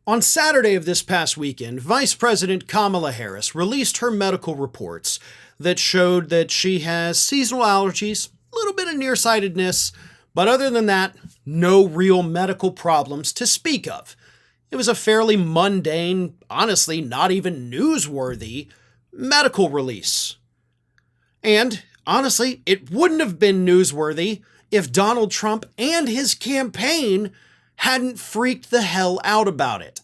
On Saturday of this past weekend, Vice President Kamala Harris released her medical reports that showed that she has seasonal allergies, a little bit of nearsightedness, but other than that, no real medical problems to speak of. It was a fairly mundane, honestly not even newsworthy, medical release. And, honestly, it wouldn't have been newsworthy if Donald Trump and his campaign hadn't freaked the hell out about it.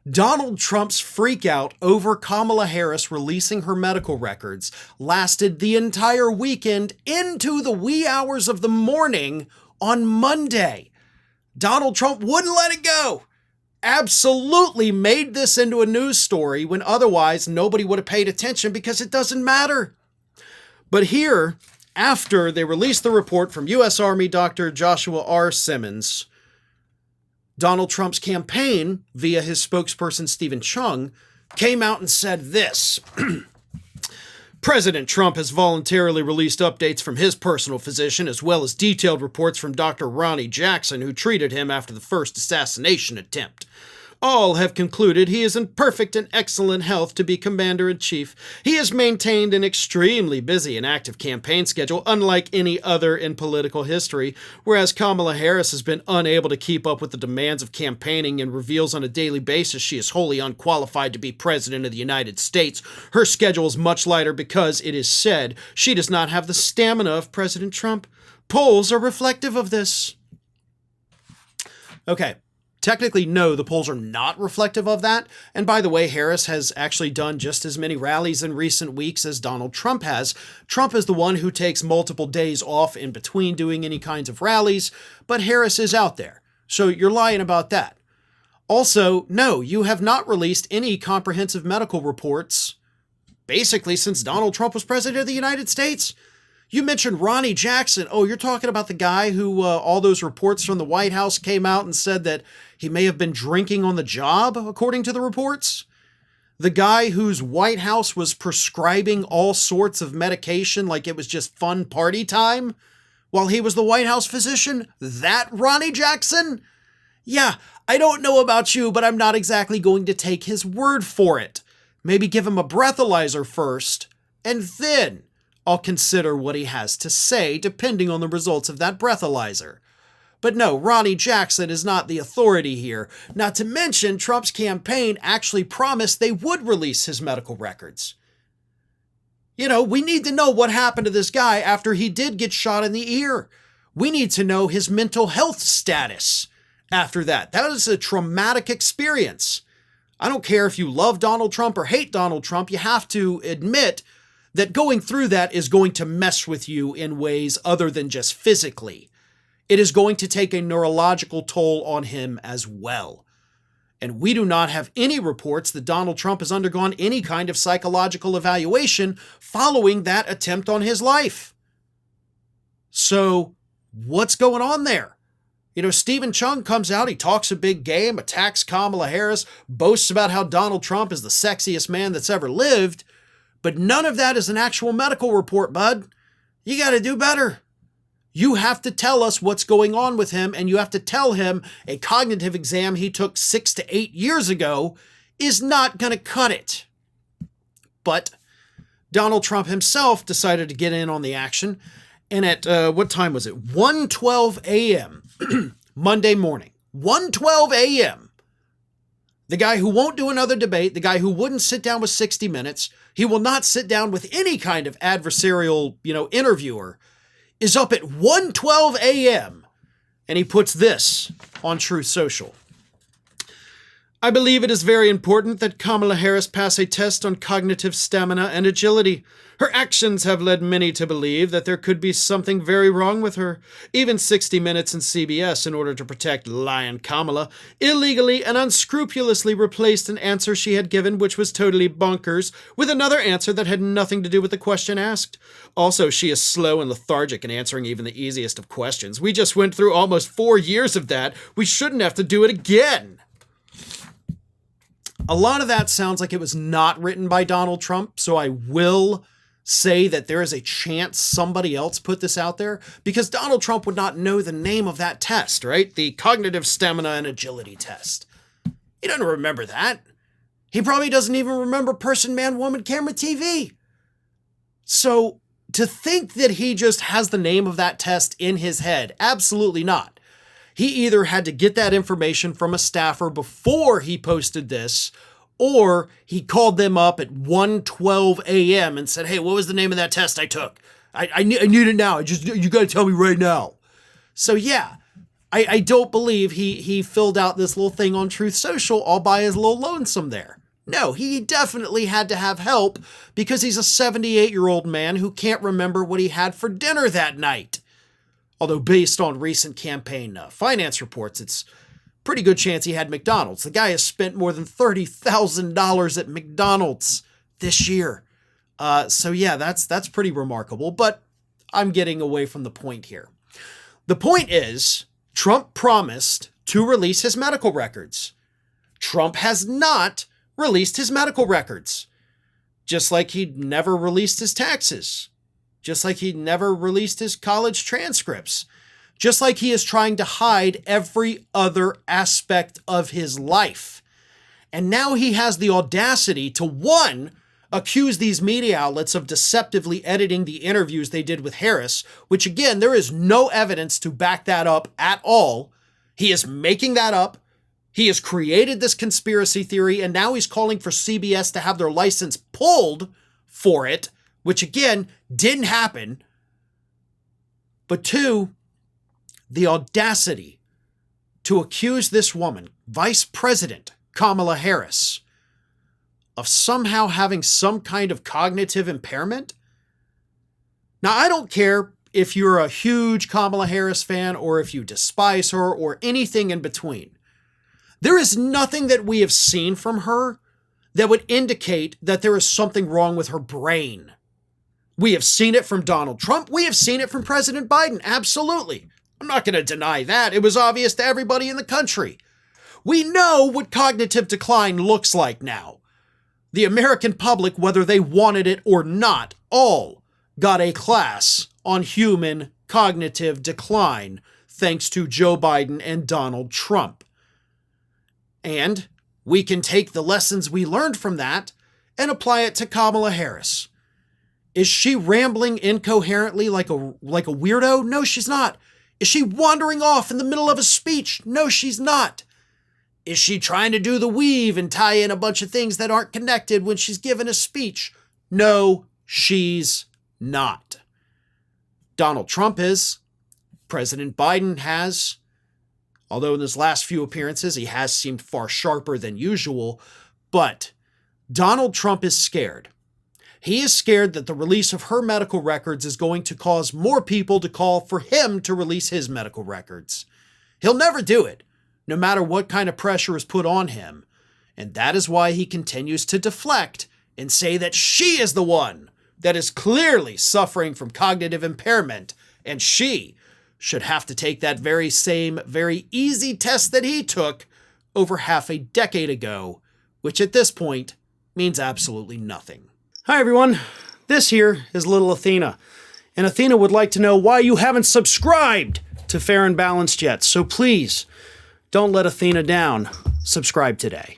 Donald Trump's freak out over Kamala Harris releasing her medical records lasted the entire weekend into the wee hours of the morning on Monday. Donald Trump wouldn't let it go. Absolutely made this into a news story when otherwise nobody would have paid attention because it doesn't matter. But here, after they released the report from U.S. Army Dr. Joshua R. Simmons, Donald Trump's campaign, via his spokesperson Stephen Chung, came out and said this. President Trump has voluntarily released updates from his personal physician as well as detailed reports from Dr. Ronnie Jackson, who treated him after the first assassination attempt. All have concluded he is in perfect and excellent health to be Commander-in-Chief. He has maintained an extremely busy and active campaign schedule, unlike any other in political history, whereas Kamala Harris has been unable to keep up with the demands of campaigning and reveals on a daily basis she is wholly unqualified to be President of the United States. Her schedule is much lighter because, it is said, she does not have the stamina of President Trump. Polls are reflective of this. Okay. Technically, no, the polls are not reflective of that. And by the way, Harris has actually done just as many rallies in recent weeks as Donald Trump has. Trump is the one who takes multiple days off in between doing any kinds of rallies, but Harris is out there. So you're lying about that. Also, no, you have not released any comprehensive medical reports basically since Donald Trump was president of the United States. You mentioned Ronnie Jackson. Oh, you're talking about the guy who all those reports from the White House came out and said that he may have been drinking on the job, according to the reports? The guy whose White House was prescribing all sorts of medication like it was just fun party time while he was the White House physician? That Ronnie Jackson? Yeah, I don't know about you, but I'm not exactly going to take his word for it. Maybe give him a breathalyzer first, and then I'll consider what he has to say, depending on the results of that breathalyzer. But no, Ronnie Jackson is not the authority here. Not to mention, Trump's campaign actually promised they would release his medical records. You know, we need to know what happened to this guy after he did get shot in the ear. We need to know his mental health status after that. That was a traumatic experience. I don't care if you love Donald Trump or hate Donald Trump, you have to admit that going through that is going to mess with you in ways other than just physically. It is going to take a neurological toll on him as well. And we do not have any reports that Donald Trump has undergone any kind of psychological evaluation following that attempt on his life. So, what's going on there? You know, Stephen Chung comes out, he talks a big game, attacks Kamala Harris, boasts about how Donald Trump is the sexiest man that's ever lived, but none of that is an actual medical report, bud. You got to do better. You have to tell us what's going on with him, and you have to tell him a cognitive exam he took 6 to 8 years ago is not going to cut it. But Donald Trump himself decided to get in on the action, and at, what time was it? 1:12 a.m. Monday morning. 1:12 a.m. The guy who won't do another debate, the guy who wouldn't sit down with 60 Minutes, he will not sit down with any kind of adversarial, interviewer, is up at 1:12 a.m. and he puts this on Truth Social. I believe it is very important that Kamala Harris pass a test on cognitive stamina and agility. Her actions have led many to believe that there could be something very wrong with her. Even 60 Minutes and CBS, in order to protect Lion Kamala, illegally and unscrupulously replaced an answer she had given which was totally bonkers with another answer that had nothing to do with the question asked. Also, she is slow and lethargic in answering even the easiest of questions. We just went through almost 4 years of that. We shouldn't have to do it again. A lot of that sounds like it was not written by Donald Trump, so I will say that there is a chance somebody else put this out there, because Donald Trump would not know the name of that test, right? The cognitive stamina and agility test. He doesn't remember that. He probably doesn't even remember person, man, woman, camera, TV. So to think that he just has the name of that test in his head, absolutely not. He either had to get that information from a staffer before he posted this, or he called them up at 1:12 a.m. and said, hey, what was the name of that test I took? I need it now. You got to tell me right now. So yeah, I don't believe he filled out this little thing on Truth Social all by his little lonesome there. No, he definitely had to have help because he's a 78-year-old man who can't remember what he had for dinner that night. Although based on recent campaign finance reports, it's pretty good chance he had McDonald's. The guy has spent more than $30,000 at McDonald's this year. So yeah, that's pretty remarkable, but I'm getting away from the point here. The point is, Trump promised to release his medical records. Trump has not released his medical records. Just like he'd never released his taxes. Just like he never released his college transcripts. Just like he is trying to hide every other aspect of his life. And now he has the audacity to, one, accuse these media outlets of deceptively editing the interviews they did with Harris, which again, there is no evidence to back that up at all. He is making that up. He has created this conspiracy theory, and now he's calling for CBS to have their license pulled for it, which again, didn't happen. But two, the audacity to accuse this woman, Vice President Kamala Harris, of somehow having some kind of cognitive impairment. Now, I don't care if you're a huge Kamala Harris fan or if you despise her or anything in between. There is nothing that we have seen from her that would indicate that there is something wrong with her brain. We have seen it from Donald Trump. We have seen it from President Biden. Absolutely. I'm not going to deny that. It was obvious to everybody in the country. We know what cognitive decline looks like now. The American public, whether they wanted it or not, all got a class on human cognitive decline thanks to Joe Biden and Donald Trump. And we can take the lessons we learned from that and apply it to Kamala Harris. Is she rambling incoherently like a weirdo? No, she's not. Is she wandering off in the middle of a speech? No, she's not. Is she trying to do the weave and tie in a bunch of things that aren't connected when she's giving a speech? No, she's not. Donald Trump is. President Biden has. Although in his last few appearances, he has seemed far sharper than usual. But Donald Trump is scared. He is scared that the release of her medical records is going to cause more people to call for him to release his medical records. He'll never do it, no matter what kind of pressure is put on him. And that is why he continues to deflect and say that she is the one that is clearly suffering from cognitive impairment, and she should have to take that very same, very easy test that he took over half a decade ago, which at this point means absolutely nothing. Hi everyone, this here is little Athena, and Athena would like to know why you haven't subscribed to Fair and Balanced yet, so please don't let Athena down. Subscribe today.